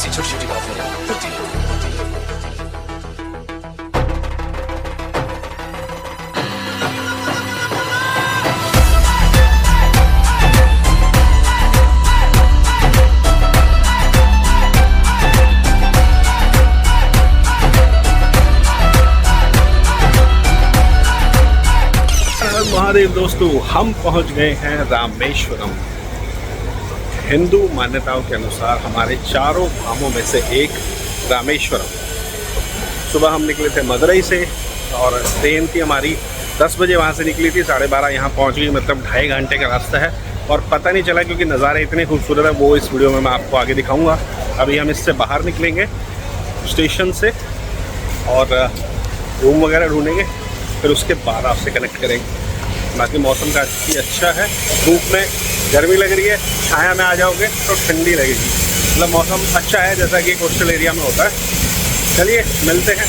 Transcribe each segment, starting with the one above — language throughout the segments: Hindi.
ऐसी छोटी छोटी बातें होती हैं। महादेव दोस्तों, हम पहुंच गए हैं रामेश्वरम। हिंदू मान्यताओं के अनुसार हमारे चारों धामों में से एक रामेश्वरम। सुबह हम निकले थे मदुरई से और ट्रेन थी हमारी 10 बजे, वहाँ से निकली थी 12:30 यहाँ पहुँच गई। मतलब 2.5 घंटे का रास्ता है और पता नहीं चला क्योंकि नज़ारे इतने खूबसूरत है। वो इस वीडियो में मैं आपको आगे दिखाऊंगा। अभी हम इससे बाहर निकलेंगे स्टेशन से और रूम वगैरह ढूंढेंगे, फिर उसके बाद आपसे कनेक्ट करेंगे। बाकी मौसम काफ़ी अच्छा है। धूप में गर्मी लग रही है, छाया में आ जाओगे तो ठंडी लगेगी। मतलब मौसम अच्छा है जैसा कि कोस्टल एरिया में होता है। चलिए मिलते हैं।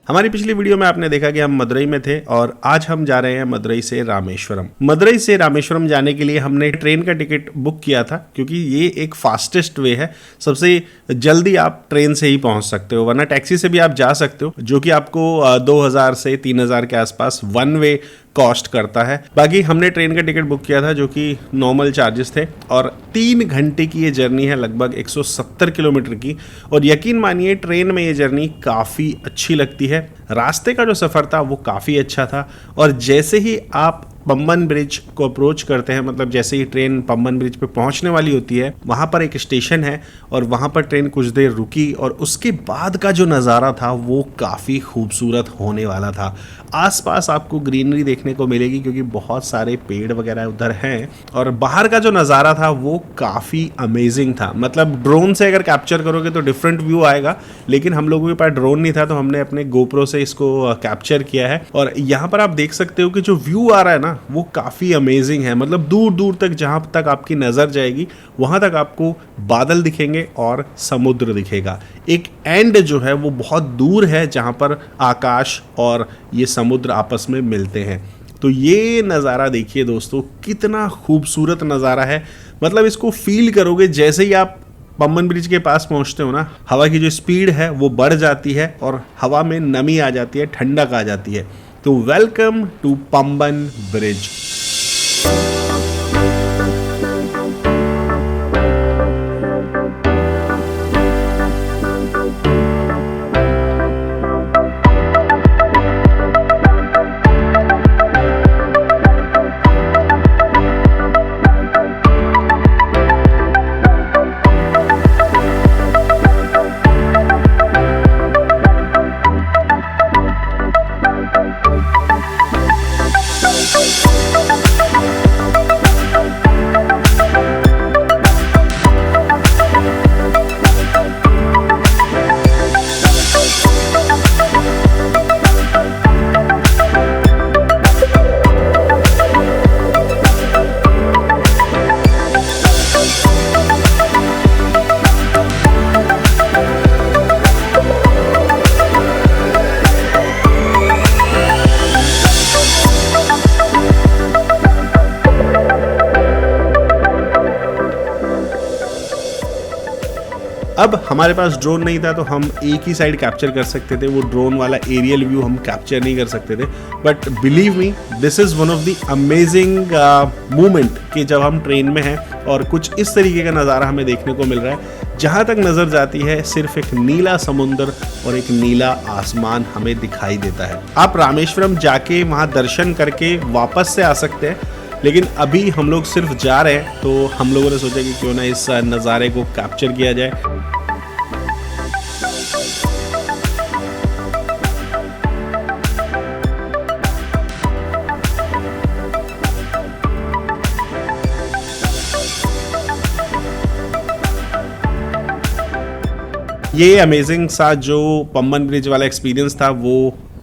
हमारी पिछली वीडियो में आपने देखा कि हम मदुरई में थे और आज हम जा रहे हैं मदुरई से रामेश्वरम। मदुरई से रामेश्वरम जाने के लिए हमने ट्रेन का टिकट बुक किया था क्योंकि ये एक फास्टेस्ट वे है। सबसे जल्दी आप ट्रेन से ही पहुंच सकते हो, वरना टैक्सी से भी आप जा सकते हो, जो कि आपको 2000 से 3000 के आसपास वन वे कॉस्ट करता है। बाकी हमने ट्रेन का टिकट बुक किया था जो कि नॉर्मल चार्जेस थे और 3 घंटे की ये जर्नी है, लगभग 170 किलोमीटर की। और यकीन मानिए ट्रेन में ये जर्नी काफ़ी अच्छी लगती है। रास्ते का जो सफ़र था वो काफ़ी अच्छा था और जैसे ही आप पम्बन ब्रिज को अप्रोच करते हैं, मतलब जैसे ही ट्रेन पम्बन ब्रिज पे पहुंचने वाली होती है, वहाँ पर एक स्टेशन है और वहाँ पर ट्रेन कुछ देर रुकी और उसके बाद का जो नज़ारा था वो काफ़ी खूबसूरत होने वाला था। आसपास आपको ग्रीनरी देखने को मिलेगी क्योंकि बहुत सारे पेड़ वगैरह उधर हैं और बाहर का जो नज़ारा था वो काफ़ी अमेजिंग था। मतलब ड्रोन से अगर कैप्चर करोगे तो डिफरेंट व्यू आएगा, लेकिन हम लोगों के पास ड्रोन नहीं था तो हमने अपने गोप्रो से इसको कैप्चर किया है। और यहाँ पर आप देख सकते हो कि जो व्यू आ रहा है ना वो काफ़ी अमेजिंग है। मतलब दूर दूर तक जहाँ तक आपकी नज़र जाएगी वहाँ तक आपको बादल दिखेंगे और समुद्र दिखेगा। एक एंड जो है वो बहुत दूर है जहाँ पर आकाश और ये समुद्र आपस में मिलते हैं। तो ये नज़ारा देखिए दोस्तों, कितना खूबसूरत नज़ारा है। मतलब इसको फील करोगे जैसे ही आप पम्बन ब्रिज के पास पहुंचते हो ना, हवा की जो स्पीड है वो बढ़ जाती है और हवा में नमी आ जाती है, ठंडक आ जाती है। तो वेलकम टू पम्बन ब्रिज। अब हमारे पास ड्रोन नहीं था तो हम एक ही साइड कैप्चर कर सकते थे। वो ड्रोन वाला एरियल व्यू हम कैप्चर नहीं कर सकते थे। But believe me, this is one of the amazing moment कि जब हम ट्रेन में हैं और कुछ इस तरीके का नज़ारा हमें देखने को मिल रहा है। जहाँ तक नज़र जाती है सिर्फ एक नीला समुंदर और एक नीला आसमान हमें दिखाई देता है। आप रामेश्वरम जाके वहाँ दर्शन करके वापस से आ सकते हैं, लेकिन अभी हम लोग सिर्फ जा रहे हैं तो हम लोगों ने सोचा कि क्यों ना इस नज़ारे को कैप्चर किया जाए। ये अमेजिंग सा जो पम्बन ब्रिज वाला एक्सपीरियंस था वो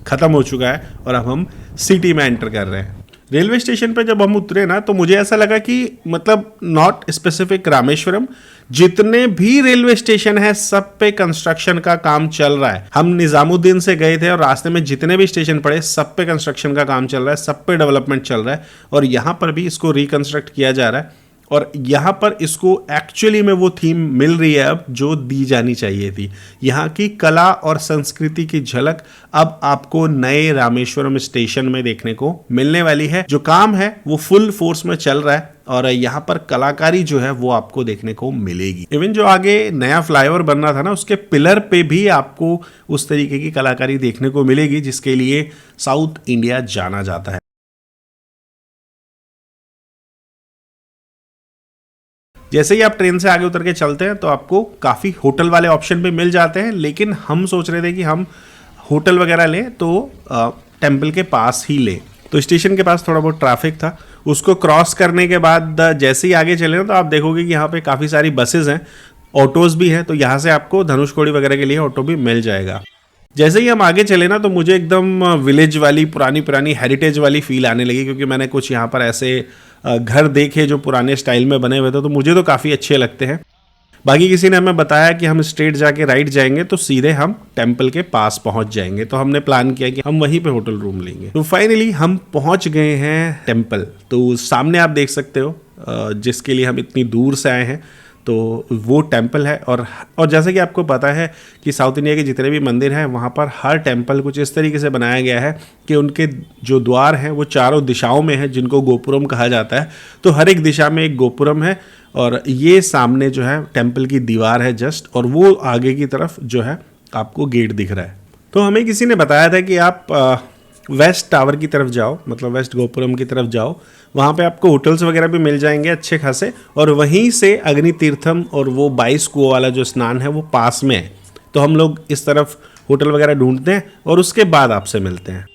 ख़त्म हो चुका है और अब हम सिटी में एंटर कर रहे हैं। रेलवे स्टेशन पे जब हम उतरे ना, तो मुझे ऐसा लगा कि मतलब नॉट स्पेसिफिक रामेश्वरम, जितने भी रेलवे स्टेशन है सब पे कंस्ट्रक्शन का काम चल रहा है। हम निजामुद्दीन से गए थे और रास्ते में जितने भी स्टेशन पड़े सब पे कंस्ट्रक्शन का काम चल रहा है, सब पे डेवलपमेंट चल रहा है, और यहाँ पर भी इसको रिकंस्ट्रक्ट किया जा रहा है। और यहाँ पर इसको एक्चुअली में वो थीम मिल रही है अब जो दी जानी चाहिए थी। यहाँ की कला और संस्कृति की झलक अब आपको नए रामेश्वरम स्टेशन में देखने को मिलने वाली है। जो काम है वो फुल फोर्स में चल रहा है और यहाँ पर कलाकारी जो है वो आपको देखने को मिलेगी। इवन जो आगे नया फ्लाईओवर बन रहा था ना, उसके पिलर पे भी आपको उस तरीके की कलाकारी देखने को मिलेगी जिसके लिए साउथ इंडिया जाना जाता है। जैसे ही आप ट्रेन से आगे उतर के चलते हैं तो आपको काफ़ी होटल वाले ऑप्शन भी मिल जाते हैं, लेकिन हम सोच रहे थे कि हम होटल वगैरह लें तो टेम्पल के पास ही लें। तो स्टेशन के पास थोड़ा बहुत ट्रैफिक था, उसको क्रॉस करने के बाद जैसे ही आगे चले ना तो आप देखोगे कि यहाँ पे काफ़ी सारी बसेज हैं, ऑटोज़ भी हैं, तो यहाँ से आपको धनुषकोडी वगैरह के लिए ऑटो भी मिल जाएगा। जैसे ही हम आगे चले ना तो मुझे एकदम विलेज वाली पुरानी हेरिटेज वाली फील आने लगी, क्योंकि मैंने कुछ यहाँ पर ऐसे घर देखे जो पुराने स्टाइल में बने हुए थे, तो मुझे तो काफ़ी अच्छे लगते हैं। बाकी किसी ने हमें बताया कि हम स्ट्रेट जाके राइट जाएंगे तो सीधे हम टेम्पल के पास पहुंच जाएंगे, तो हमने प्लान किया कि हम वहीं पे होटल रूम लेंगे। तो फाइनली हम पहुंच गए हैं टेम्पल। तो सामने आप देख सकते हो जिसके लिए हम इतनी दूर से आए हैं, तो वो टेम्पल है। और जैसे कि आपको पता है कि साउथ इंडिया के जितने भी मंदिर हैं वहाँ पर हर टेम्पल कुछ इस तरीके से बनाया गया है कि उनके जो द्वार हैं वो चारों दिशाओं में हैं, जिनको गोपुरम कहा जाता है। तो हर एक दिशा में एक गोपुरम है, और ये सामने जो है टेम्पल की दीवार है जस्ट, और वो आगे की तरफ जो है आपको गेट दिख रहा है। तो हमें किसी ने बताया था कि आप वेस्ट टावर की तरफ जाओ, मतलब वेस्ट गोपुरम की तरफ जाओ, वहाँ पे आपको होटल्स वगैरह भी मिल जाएंगे अच्छे खासे, और वहीं से अग्नि तीर्थम और वो 22 कुओं वाला जो स्नान है वो पास में है। तो हम लोग इस तरफ होटल वगैरह ढूंढते हैं और उसके बाद आपसे मिलते हैं।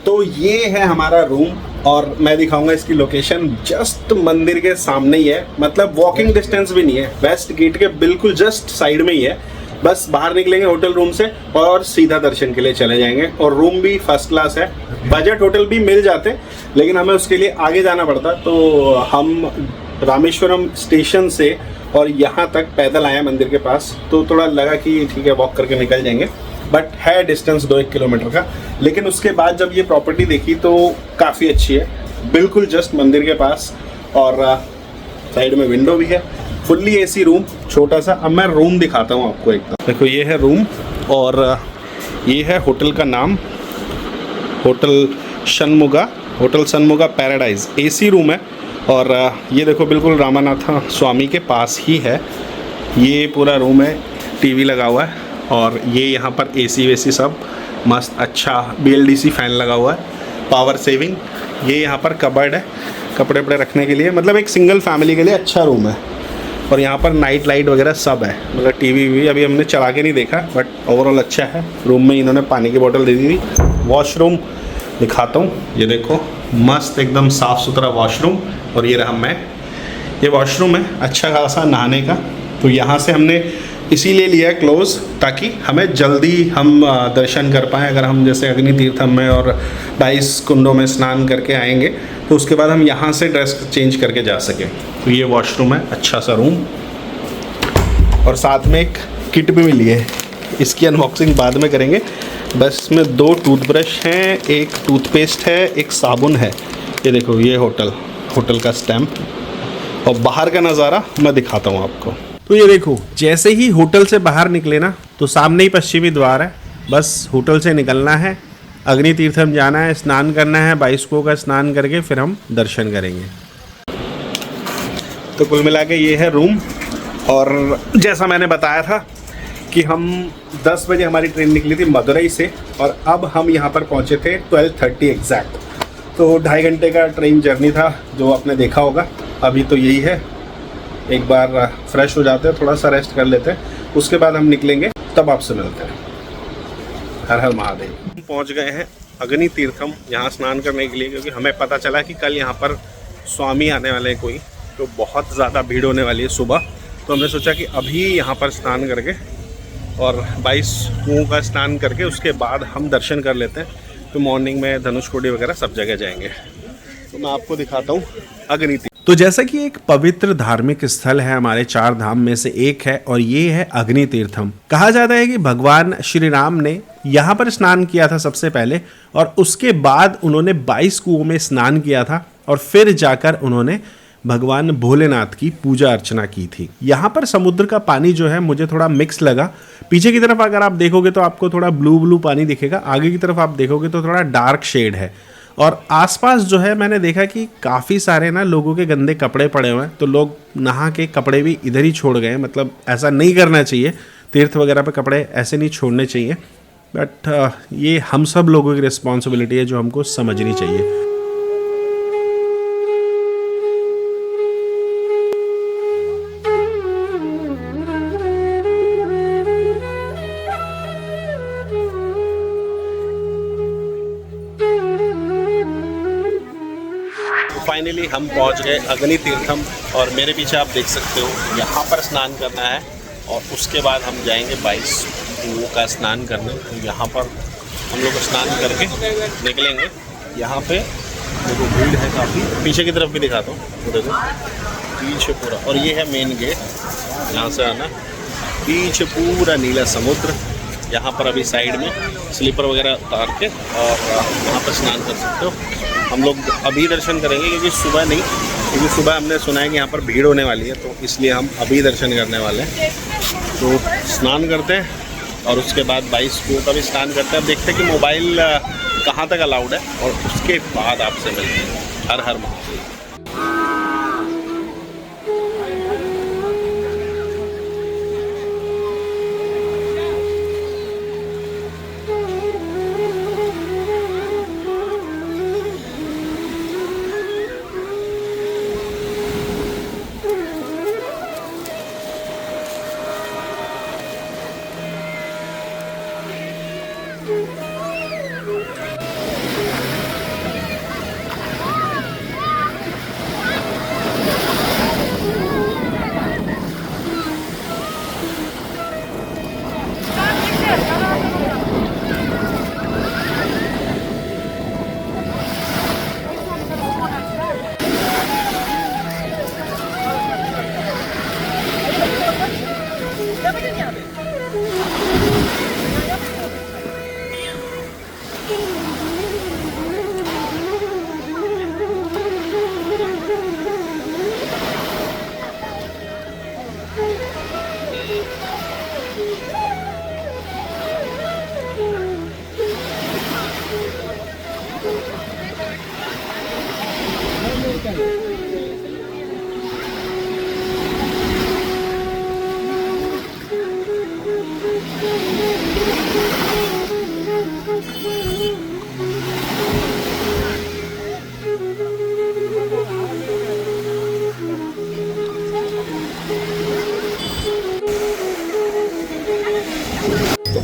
तो ये है हमारा रूम, और मैं दिखाऊंगा इसकी लोकेशन जस्ट मंदिर के सामने ही है, मतलब वॉकिंग डिस्टेंस भी नहीं है, वेस्ट गेट के बिल्कुल जस्ट साइड में ही है। बस बाहर निकलेंगे होटल रूम से और सीधा दर्शन के लिए चले जाएंगे, और रूम भी फर्स्ट क्लास है। बजट होटल भी मिल जाते, लेकिन हमें उसके लिए आगे जाना पड़ता, तो हम रामेश्वरम स्टेशन से और यहाँ तक पैदल आए मंदिर के पास, तो थोड़ा लगा कि ठीक है वॉक करके निकल जाएंगे, बट है डिस्टेंस 2-1 किलोमीटर का। लेकिन उसके बाद जब ये प्रॉपर्टी देखी तो काफ़ी अच्छी है, बिल्कुल जस्ट मंदिर के पास, और साइड में विंडो भी है, फुल्ली एसी रूम, छोटा सा। अब मैं रूम दिखाता हूँ आपको एकदम। देखो ये है रूम, और ये है होटल का नाम, hotel Shanmuga paradise, AC room है। और ये देखो बिल्कुल रामानाथ स्वामी के पास ही है ये पूरा रूम है, टीवी लगा हुआ है, और ये यहाँ पर एसी वेसी सब मस्त अच्छा BLDC फैन लगा हुआ है, पावर सेविंग। ये यहाँ पर कबर्ड है कपड़े वपड़े रखने के लिए, मतलब एक सिंगल फैमिली के लिए अच्छा रूम है। और यहाँ पर नाइट लाइट वगैरह सब है, मतलब टीवी भी अभी हमने चला के नहीं देखा, बट ओवरऑल अच्छा है। रूम में इन्होंने पानी की बोतल दे दी थी। वॉशरूम दिखाता हूँ, ये देखो मस्त एकदम साफ़ सुथरा वॉशरूम, और ये रहा मैं, ये वॉशरूम है अच्छा खासा नहाने का। तो यहाँ से हमने इसीलिए लिया है क्लोज, ताकि हमें जल्दी हम दर्शन कर पाएँ। अगर हम जैसे अग्नि तीर्थम में और 22 कुंडों में स्नान करके आएंगे तो उसके बाद हम यहाँ से ड्रेस चेंज करके जा सकें। तो ये वॉशरूम है, अच्छा सा रूम, और साथ में एक किट भी मिली है, इसकी अनबॉक्सिंग बाद में करेंगे। बस इसमें 2 टूथब्रश हैं, एक टूथपेस्ट है, एक साबुन है। ये देखो ये होटल का स्टैम्प, और बाहर का नज़ारा मैं दिखाता हूँ आपको। तो ये देखो जैसे ही होटल से बाहर निकले ना तो सामने ही पश्चिमी द्वार है, बस होटल से निकलना है, अग्नि तीर्थम जाना है, स्नान करना है, 22 कुओं का स्नान करके फिर हम दर्शन करेंगे। तो कुल मिला के ये है रूम, और जैसा मैंने बताया था कि हम 10 बजे हमारी ट्रेन निकली थी मदुरई से, और अब हम यहाँ पर पहुँचे थे 12:30 एग्जैक्ट। तो 2.5 घंटे का ट्रेन जर्नी था जो आपने देखा होगा। अभी तो यही है, एक बार फ्रेश हो जाते हैं, थोड़ा सा रेस्ट कर लेते हैं, उसके बाद हम निकलेंगे, तब आपसे मिलते हैं। हर हर महादेव। हम पहुँच गए हैं अग्नि तीर्थम यहाँ स्नान करने के लिए, क्योंकि हमें पता चला कि कल यहाँ पर स्वामी आने वाले हैं कोई, तो बहुत ज़्यादा भीड़ होने वाली है सुबह। तो हमने सोचा कि अभी यहाँ पर स्नान करके और 22 कुओं का स्नान करके उसके बाद हम दर्शन कर लेते हैं। फिर मॉर्निंग में धनुषकोडी वगैरह सब जगह जाएंगे। तो मैं आपको दिखाता हूँ अग्नि तीर्थ। तो जैसा कि एक पवित्र धार्मिक स्थल है, हमारे 4 धाम में से एक है और ये है अग्नि तीर्थम। कहा जाता है कि भगवान श्री राम ने यहाँ पर स्नान किया था सबसे पहले, और उसके बाद उन्होंने 22 कुओं में स्नान किया था और फिर जाकर उन्होंने भगवान भोलेनाथ की पूजा अर्चना की थी। यहाँ पर समुद्र का पानी जो है मुझे थोड़ा मिक्स लगा। पीछे की तरफ अगर आप देखोगे तो आपको थोड़ा ब्लू ब्लू पानी दिखेगा, आगे की तरफ आप देखोगे तो थोड़ा डार्क शेड है। और आसपास जो है मैंने देखा कि काफ़ी सारे ना लोगों के गंदे कपड़े पड़े हुए हैं, तो लोग नहा के कपड़े भी इधर ही छोड़ गए। मतलब ऐसा नहीं करना चाहिए, तीर्थ वगैरह पे कपड़े ऐसे नहीं छोड़ने चाहिए, बट ये हम सब लोगों की रिस्पॉन्सिबिलिटी है जो हमको समझनी चाहिए। फाइनली हम पहुंच गए अग्नि तीर्थम, और मेरे पीछे आप देख सकते हो यहाँ पर स्नान करना है और उसके बाद हम जाएंगे 22 कुओं का स्नान करने। तो यहाँ पर हम लोग स्नान करके निकलेंगे। यहाँ पे देखो भीड़ है काफ़ी, पीछे की तरफ भी दिखाता हूँ, देखो पीछे पूरा, और ये है मेन गेट, यहाँ से आना। पीछे पूरा नीला समुद्र, यहाँ पर अभी साइड में स्लीपर वगैरह उतार के और यहाँ पर स्नान कर सकते हो। हम लोग अभी दर्शन करेंगे क्योंकि सुबह नहीं, क्योंकि सुबह हमने सुना है कि यहाँ पर भीड़ होने वाली है, तो इसलिए हम अभी दर्शन करने वाले हैं। तो स्नान करते हैं और उसके बाद 22 कुओं का भी स्नान करते हैं। अब देखते हैं कि मोबाइल कहाँ तक अलाउड है और उसके बाद आपसे मिलते हैं। हर हर महादेव।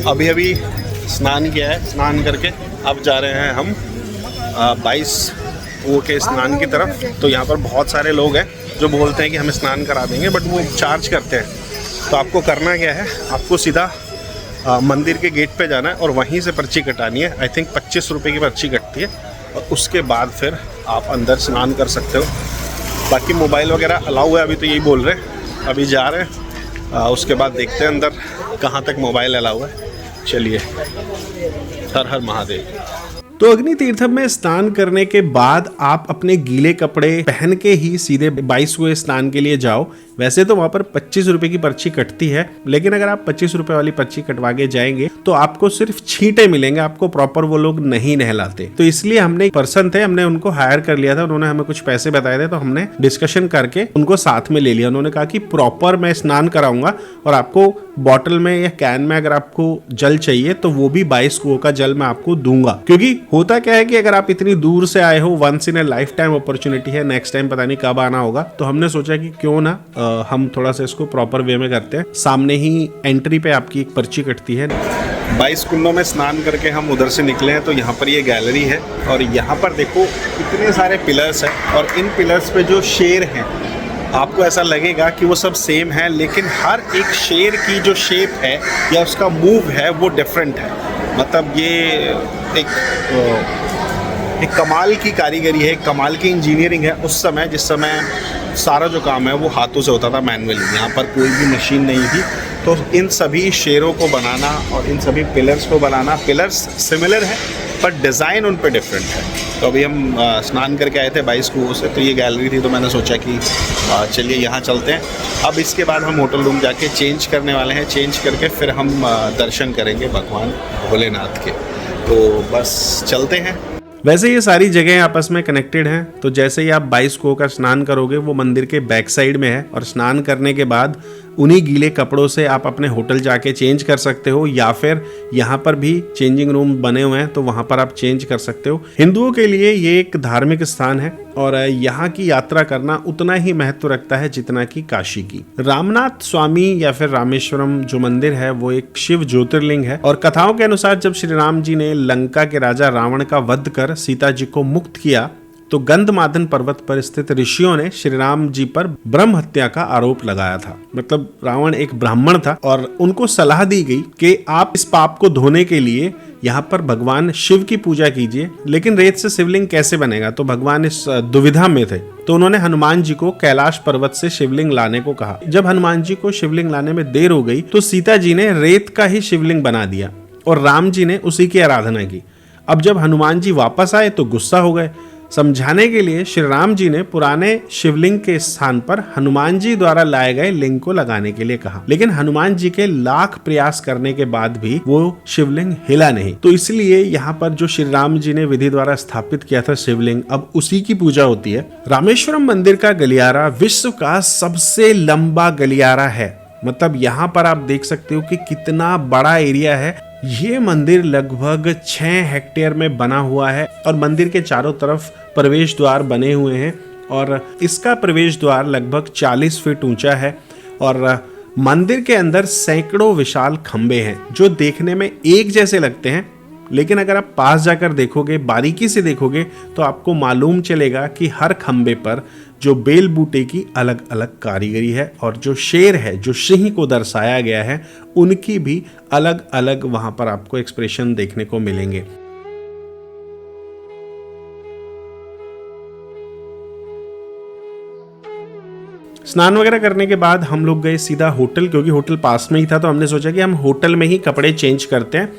अभी अभी स्नान किया है, स्नान करके अब जा रहे हैं हम 22 कुओं के स्नान की तरफ। तो यहाँ पर बहुत सारे लोग हैं जो बोलते हैं कि हमें स्नान करा देंगे, बट वो चार्ज करते हैं। तो आपको करना क्या है, आपको सीधा मंदिर के गेट पे जाना है और वहीं से पर्ची कटानी है। आई थिंक 25 रुपये की पर्ची कटती है और उसके बाद फिर आप अंदर स्नान कर सकते हो। बाकी मोबाइल वगैरह अलाउ है, अभी तो यही बोल रहे हैं, अभी जा रहे हैं। उसके बाद देखते हैं अंदर कहाँ तक मोबाइल अलाउ है। चलिए, हर हर महादेव। तो अग्नि तीर्थम में स्नान करने के बाद आप अपने गीले कपड़े पहन के ही सीधे 22वें स्नान के लिए जाओ। वैसे तो वहां पर 25 रुपए की पर्ची कटती है, लेकिन अगर आप 25 रुपए वाली पर्ची कटवा के जाएंगे तो आपको सिर्फ छींटे मिलेंगे, आपको प्रॉपर वो लोग नहीं नहलाते। तो इसलिए हमने एक पर्सन थे, हमने उनको हायर कर लिया था, उन्होंने हमें कुछ पैसे बताए थे, तो हमने डिस्कशन करके उनको साथ में ले लिया। उन्होंने कहा कि प्रॉपर मैं स्नान कराऊंगा और आपको बॉटल में या कैन में अगर आपको जल चाहिए तो वो भी 22 कुओं का जल मैं आपको दूंगा। क्योंकि होता क्या है कि अगर आप इतनी दूर से आए हो, once in a lifetime opportunity है, नेक्स्ट टाइम पता नहीं कब आना होगा, तो हमने सोचा कि क्यों ना हम थोड़ा सा इसको प्रॉपर वे में करते हैं। सामने ही एंट्री पे आपकी एक पर्ची कटती है। 22 कुंडों में स्नान करके हम उधर से निकले हैं, तो यहाँ पर ये गैलरी है और यहाँ पर देखो इतने सारे पिलर्स हैं और इन पिलर्स पे जो शेर हैं, आपको ऐसा लगेगा कि वो सब सेम है, लेकिन हर एक शेर की जो शेप है या उसका मूव है वो डिफरेंट है। मतलब ये एक कमाल की कारीगरी है, एक कमाल की इंजीनियरिंग है उस समय, जिस समय सारा जो काम है वो हाथों से होता था, मैनुअली। यहाँ पर कोई भी मशीन नहीं थी। तो इन सभी शेरों को बनाना और इन सभी पिलर्स को बनाना, पिलर्स सिमिलर है पर डिज़ाइन उन पे डिफरेंट है। तो अभी हम स्नान करके आए थे 22 कुओं से, तो ये गैलरी थी, तो मैंने सोचा कि चलिए यहाँ चलते हैं। अब इसके बाद हम होटल रूम जाके चेंज करने वाले हैं, चेंज करके फिर हम दर्शन करेंगे भगवान भोलेनाथ के। तो बस चलते हैं। वैसे ये सारी जगहें आपस में कनेक्टेड हैं, तो जैसे ही आप 22 कुओं का स्नान करोगे वो मंदिर के बैक साइड में है, और स्नान करने के बाद उन्हीं गीले कपड़ों से आप अपने होटल जाके चेंज कर सकते हो, या फिर यहाँ पर भी चेंजिंग रूम बने हुए हैं तो वहाँ पर आप चेंज कर सकते हो। हिंदुओं के लिए ये एक धार्मिक स्थान है और यहाँ की यात्रा करना उतना ही महत्व रखता है जितना कि काशी की। रामनाथ स्वामी या फिर रामेश्वरम जो मंदिर है वो एक शिव ज्योतिर्लिंग है, और कथाओं के अनुसार जब श्री राम जी ने लंका के राजा रावण का वध कर सीता जी को मुक्त किया तो गंधमादन पर्वत पर स्थित ऋषियों ने श्री राम जी पर ब्रह्म हत्या का आरोप लगाया था। मतलब रावण एक ब्राह्मण था और उनको सलाह दी गई कि आप इस पाप को धोने के लिए यहाँ पर भगवान शिव की पूजा कीजिए, लेकिन रेत से शिवलिंग कैसे बनेगा। तो भगवान इस दुविधा में थे, तो उन्होंने हनुमान जी को कैलाश पर्वत से शिवलिंग लाने को कहा। जब हनुमान जी को शिवलिंग लाने में देर हो गई तो सीता जी ने रेत का ही शिवलिंग बना दिया और राम जी ने उसी की आराधना की। अब जब हनुमान जी वापस आए तो गुस्सा हो गए। समझाने के लिए श्री राम जी ने पुराने शिवलिंग के स्थान पर हनुमान जी द्वारा लाए गए लिंग को लगाने के लिए कहा, लेकिन हनुमान जी के लाख प्रयास करने के बाद भी वो शिवलिंग हिला नहीं। तो इसलिए यहाँ पर जो श्री राम जी ने विधि द्वारा स्थापित किया था शिवलिंग, अब उसी की पूजा होती है। रामेश्वरम मंदिर का गलियारा विश्व का सबसे लंबा गलियारा है। मतलब यहाँ पर आप देख सकते हो कि कितना बड़ा एरिया है। ये मंदिर लगभग 6 हेक्टेयर में बना हुआ है और मंदिर के चारों तरफ प्रवेश द्वार बने हुए हैं, और इसका प्रवेश द्वार लगभग 40 फीट ऊंचा है, और मंदिर के अंदर सैकड़ों विशाल खंबे हैं जो देखने में एक जैसे लगते हैं, लेकिन अगर आप पास जाकर देखोगे, बारीकी से देखोगे, तो आपको मालूम चलेगा कि हर खंबे पर जो बेल बूटे की अलग अलग कारीगरी है, और जो शेर है, जो सिंह को दर्शाया गया है, उनकी भी अलग अलग वहां पर आपको एक्सप्रेशन देखने को मिलेंगे। स्नान वगैरह करने के बाद हम लोग गए सीधा होटल, क्योंकि होटल पास में ही था, तो हमने सोचा कि हम होटल में ही कपड़े चेंज करते हैं।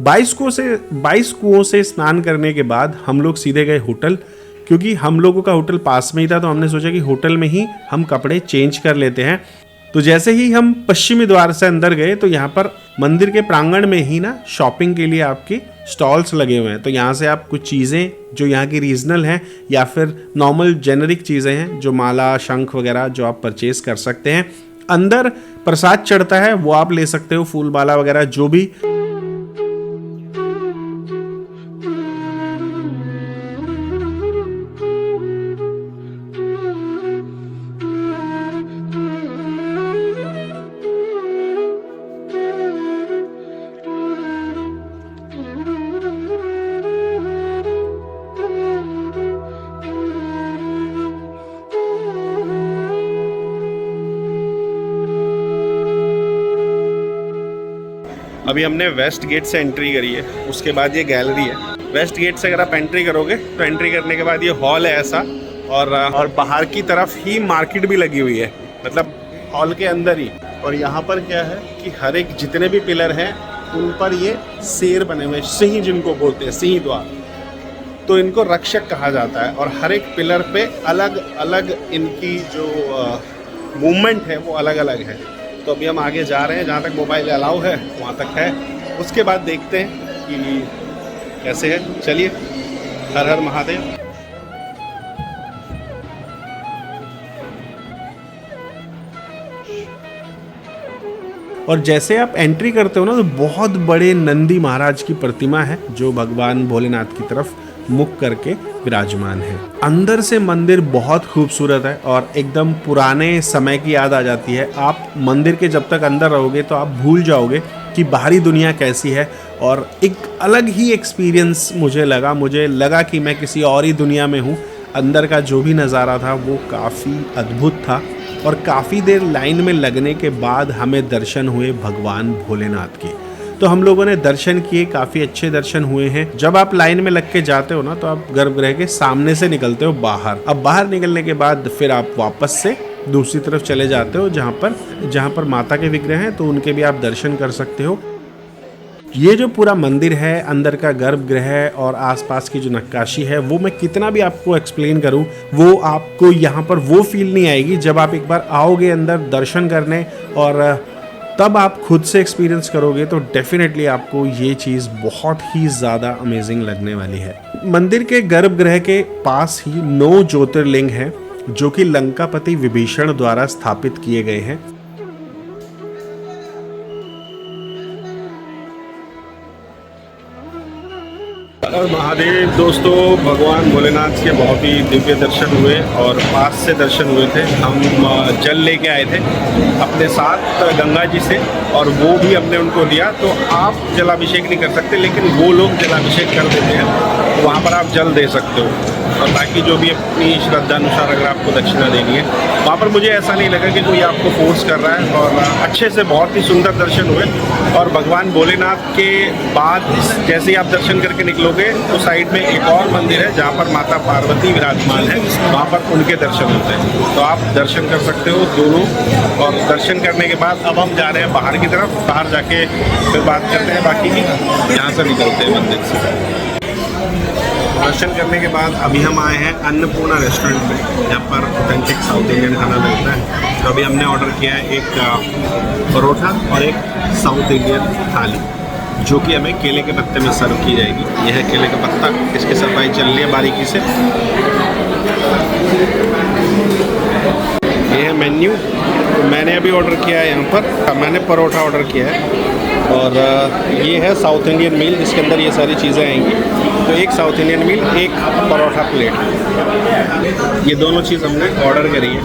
22 कुओं से स्नान करने के बाद हम लोग सीधे गए होटल, क्योंकि हम लोगों का होटल पास में ही था, तो हमने सोचा कि होटल में ही हम कपड़े चेंज कर लेते हैं। तो जैसे ही हम पश्चिमी द्वार से अंदर गए तो यहाँ पर मंदिर के प्रांगण में ही ना शॉपिंग के लिए आपके स्टॉल्स लगे हुए हैं। तो यहाँ से आप कुछ चीज़ें जो यहाँ की रीजनल हैं या फिर नॉर्मल जेनरिक चीज़ें हैं, जो माला, शंख वगैरह, जो आप परचेज कर सकते हैं। अंदर प्रसाद चढ़ता है, वो आप ले सकते हो, फूल माला वगैरह जो भी। अभी हमने वेस्ट गेट से एंट्री करी है, उसके बाद ये गैलरी है। वेस्ट गेट से अगर आप एंट्री करोगे तो एंट्री करने के बाद ये हॉल है ऐसा, और बाहर की तरफ ही मार्केट भी लगी हुई है, मतलब हॉल के अंदर ही। और यहाँ पर क्या है कि हर एक जितने भी पिलर हैं उन पर ये शेर बने हुए, सिंह जिनको बोलते हैं, सिंह द्वार, तो इनको रक्षक कहा जाता है। और हर एक पिलर पे अलग अलग इनकी जो मूवमेंट है वो अलग अलग है। तो अभी हम आगे जा रहे हैं, जहाँ तक मोबाइल अलाउ है वहाँ तक है, उसके बाद देखते हैं कि कैसे है। चलिए, हर हर महादेव। और जैसे आप एंट्री करते हो ना, तो बहुत बड़े नंदी महाराज की प्रतिमा है जो भगवान भोलेनाथ की तरफ मुख करके विराजमान है। अंदर से मंदिर बहुत खूबसूरत है और एकदम पुराने समय की याद आ जाती है। आप मंदिर के जब तक अंदर रहोगे तो आप भूल जाओगे कि बाहरी दुनिया कैसी है, और एक अलग ही एक्सपीरियंस मुझे लगा कि मैं किसी और ही दुनिया में हूँ। अंदर का जो भी नज़ारा था वो काफ़ी अद्भुत था, और काफ़ी देर लाइन में लगने के बाद हमें दर्शन हुए भगवान भोलेनाथ के। तो हम लोगों ने दर्शन किए, काफी अच्छे दर्शन हुए हैं। जब आप लाइन में लग के जाते हो ना तो आप गर्भगृह के सामने से निकलते हो बाहर। अब बाहर निकलने के बाद फिर आप वापस से दूसरी तरफ चले जाते हो जहाँ पर माता के विग्रह हैं, तो उनके भी आप दर्शन कर सकते हो। ये जो पूरा मंदिर है, अंदर का गर्भगृह और आसपास की जो नक्काशी है, वो मैं कितना भी आपको एक्सप्लेन करूं, वो आपको यहाँ पर वो फील नहीं आएगी जब आप एक बार आओगे अंदर दर्शन करने और तब आप खुद से एक्सपीरियंस करोगे तो डेफिनेटली आपको ये चीज़ बहुत ही ज़्यादा अमेजिंग लगने वाली है। मंदिर के गर्भगृह के पास ही 9 ज्योतिर्लिंग हैं जो कि लंकापति विभीषण द्वारा स्थापित किए गए हैं। महादेव दोस्तों, भगवान भोलेनाथ के बहुत ही दिव्य दर्शन हुए और पास से दर्शन हुए थे। हम जल लेके आए थे अपने साथ गंगा जी से और वो भी हमने उनको दिया। तो आप जलाभिषेक नहीं कर सकते, लेकिन वो लोग जलाभिषेक कर देते हैं, तो वहाँ पर आप जल दे सकते हो। और बाकी जो भी अपनी श्रद्धा अनुसार अगर आपको दक्षिणा देनी है, वहाँ पर मुझे ऐसा नहीं लगा कि कोई आपको फोर्स कर रहा है। और अच्छे से बहुत ही सुंदर दर्शन हुए। और भगवान भोलेनाथ के बाद जैसे ही आप दर्शन करके निकलोगे तो साइड में एक और मंदिर है जहाँ पर माता पार्वती विराजमान है, वहाँ पर उनके दर्शन होते हैं। तो आप दर्शन कर सकते हो दोनों। और दर्शन करने के बाद अब हम जा रहे हैं बाहर की तरफ। बाहर जाके फिर बात करते हैं बाकी की। यहाँ से निकलते हैं मंदिर से। दर्शन करने के बाद अभी हम आए हैं अन्नपूर्णा रेस्टोरेंट में, जहाँ पर ऑथेंटिक साउथ इंडियन खाना मिलता है। तो अभी हमने ऑर्डर किया है एक परोठा और एक साउथ इंडियन थाली, जो कि हमें केले के पत्ते में सर्व की जाएगी। यह है केले का पत्ता, इसकी सफाई चल रही है बारीकी से। ये है मेन्यू। तो मैंने अभी ऑर्डर किया है यहाँ पर, मैंने परोठा ऑर्डर किया है और ये है साउथ इंडियन मील जिसके अंदर ये सारी चीज़ें आएंगी। तो एक साउथ इंडियन मील, एक परोठा प्लेट, ये दोनों चीज़ हमने ऑर्डर करी है।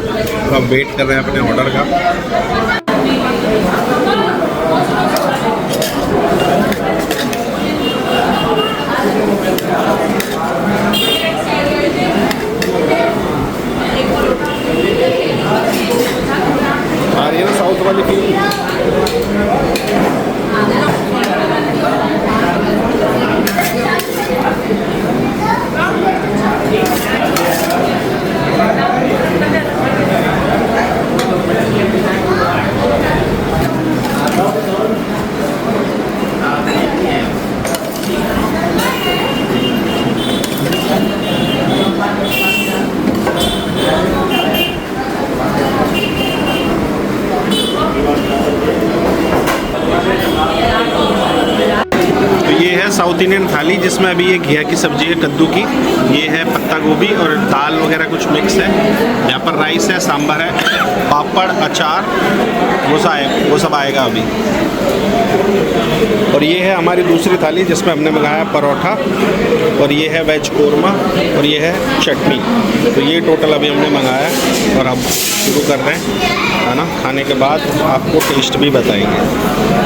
तो अब वेट कर रहे हैं अपने ऑर्डर का। आ रही है ना साउथ वाली फील। साउथ इंडियन थाली जिसमें अभी ये घिया की सब्जी है कद्दू की, ये है पत्ता गोभी और दाल वगैरह कुछ मिक्स है। यहाँ पर राइस है, सांभर है, पापड़, अचार, वो सब आएगा अभी। और ये है हमारी दूसरी थाली जिसमें हमने मंगाया परोठा और ये है वेज कोरमा और ये है चटनी। तो ये टोटल अभी हमने मंगाया है और अब शुरू कर रहे हैं खाना। खाने के बाद आपको टेस्ट भी बताएंगे।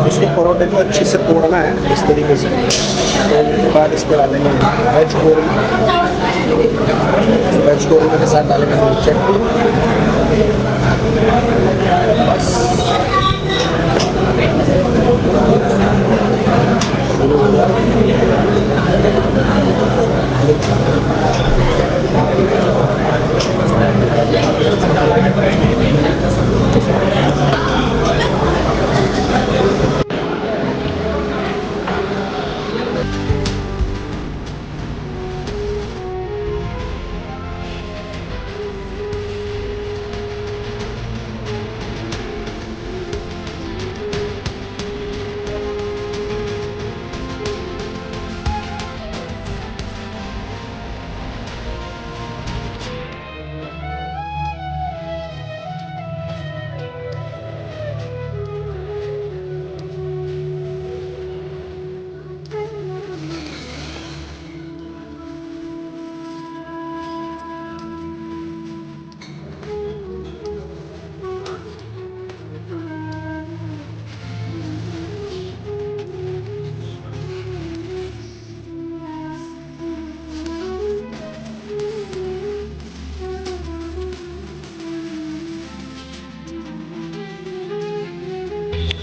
इसको परोठे को अच्छे से तोड़ना है इस तरीके से। तो उसके बाद इसके डालेंगे वेज कोरमा के साथ डालेंगे चटनी। बस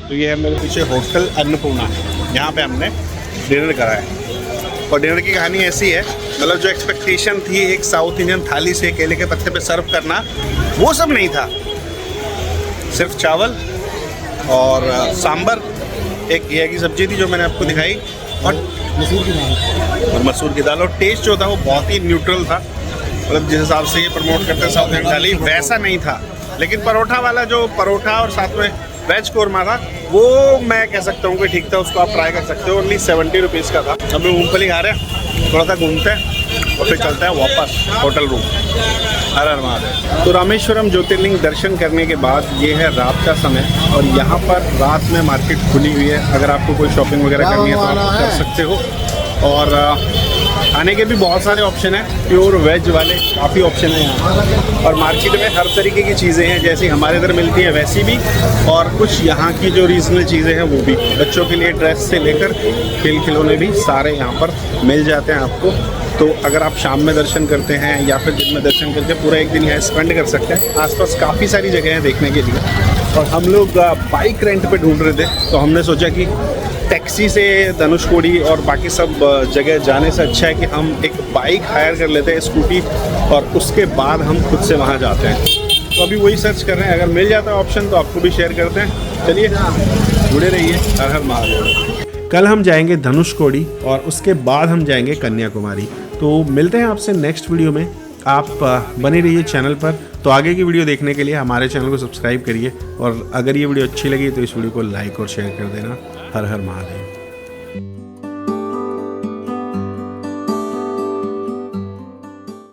तो ये है मेरे पीछे होटल अन्नपूर्णा, यहाँ पे हमने डिनर करा है। और डिनर की कहानी ऐसी है, मतलब जो एक्सपेक्टेशन थी एक साउथ इंडियन थाली से केले के पत्ते पे सर्व करना, वो सब नहीं था। सिर्फ चावल और सांबर, एक घिया की सब्जी थी जो मैंने आपको दिखाई, और मसूर की दाल। और टेस्ट जो था वो बहुत ही न्यूट्रल था, मतलब जिस हिसाब से ये प्रमोट करते हैं साउथ इंडियन थाली वैसा नहीं था। लेकिन परोठा वाला जो परोठा और साथ में वेज कोरमा था वो मैं कह सकता हूँ कि ठीक था, उसको आप ट्राई कर सकते हो। ओनली 70 रुपीज़ का था। अब हम मूंगफली खा रहे हैं, थोड़ा सा घूमते हैं और फिर चलते हैं वापस होटल रूम। हर हर महादेव। तो रामेश्वरम ज्योतिर्लिंग दर्शन करने के बाद ये है रात का समय, और यहाँ पर रात में मार्केट खुली हुई है। अगर आपको कोई शॉपिंग वगैरह करनी है तो आप कर सकते हो। और खाने के भी बहुत सारे ऑप्शन हैं, प्योर वेज वाले काफ़ी ऑप्शन हैं यहाँ। और मार्केट में हर तरीके की चीज़ें हैं, जैसी हमारे इधर मिलती है वैसी भी, और कुछ यहाँ की जो रीजनल चीज़ें हैं वो भी। बच्चों के लिए ड्रेस से लेकर खेल खिलौने भी सारे यहाँ पर मिल जाते हैं आपको। तो अगर आप शाम में दर्शन करते हैं या फिर दिन में दर्शन करके पूरा एक दिन यहाँ स्पेंड कर सकते हैं। आसपास काफ़ी सारी जगह हैं देखने के लिए। और हम लोग बाइक रेंट पे ढूंढ रहे थे, तो हमने सोचा कि टैक्सी से धनुषकोडी और बाकी सब जगह जाने से अच्छा है कि हम एक बाइक हायर कर लेते हैं, स्कूटी, और उसके बाद हम खुद से वहाँ जाते हैं। तो अभी वही सर्च कर रहे हैं, अगर मिल जाता है ऑप्शन तो आपको भी शेयर करते हैं। चलिए जुड़े रहिए। हर हर महादेव। कल हम जाएंगे धनुषकोडी और उसके बाद हम जाएंगे कन्याकुमारी। तो मिलते हैं आपसे नेक्स्ट वीडियो में। आप बने रहिए चैनल पर। तो आगे की वीडियो देखने के लिए हमारे चैनल को सब्सक्राइब करिए, और अगर ये वीडियो अच्छी लगी तो इस वीडियो को लाइक और शेयर कर देना। हर हर महादेव।